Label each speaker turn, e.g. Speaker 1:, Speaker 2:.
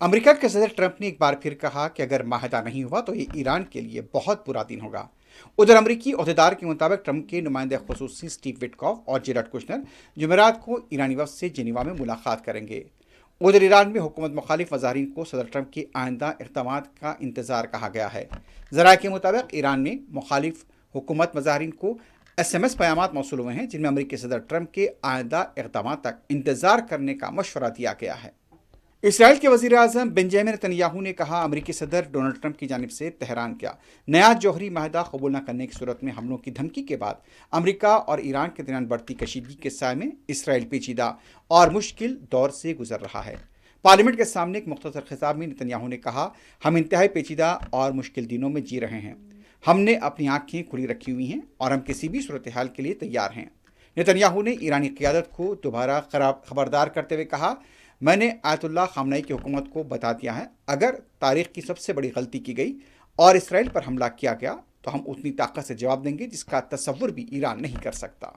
Speaker 1: امریکہ کے صدر ٹرمپ نے ایک بار پھر کہا کہ اگر معاہدہ نہیں ہوا تو یہ ایران کے لیے بہت برا دن ہوگا۔ ادھر امریکی عہدیدار کے مطابق ٹرمپ کے نمائندہ خصوصی سٹیو وٹکاف اور جیرڈ کشنر جمعرات کو ایرانی وفد سے جنیوا میں ملاقات کریں گے۔ ادھر ایران میں حکومت مخالف مظاہرین کو صدر ٹرمپ کے آئندہ اقدامات کا انتظار کہا گیا ہے۔ ذرائع کے مطابق ایران میں مخالف حکومت مظاہرین کو ایس ایم ایس پیامات موصول ہوئے ہیں، جن میں امریکی صدر ٹرمپ کے آئندہ اقدامات تک انتظار کرنے کا مشورہ دیا گیا ہے۔ اسرائیل کے وزیر اعظم بنجامن نیتن یاہو نے کہا، امریکی صدر ڈونلڈ ٹرمپ کی جانب سے تہران کا نیا جوہری معاہدہ قبول نہ کرنے کی صورت میں حملوں کی دھمکی کے بعد امریکہ اور ایران کے درمیان بڑھتی کشیدگی کے سائے میں اسرائیل پیچیدہ اور مشکل دور سے گزر رہا ہے۔ پارلیمنٹ کے سامنے ایک مختصر خطاب میں نیتن یاہو نے کہا، ہم انتہائی پیچیدہ اور مشکل دنوں میں جی رہے ہیں۔ ہم نے اپنی آنکھیں کھلی رکھی ہوئی ہیں اور ہم کسی بھی صورتحال کے لیے تیار ہیں۔ نیتن یاہو نے ایرانی قیادت کو دوبارہ خبردار کرتے ہوئے کہا، میں نے آیت اللہ خامنئی کی حکومت کو بتا دیا ہے، اگر تاریخ کی سب سے بڑی غلطی کی گئی اور اسرائیل پر حملہ کیا گیا تو ہم اتنی طاقت سے جواب دیں گے جس کا تصور بھی ایران نہیں کر سکتا۔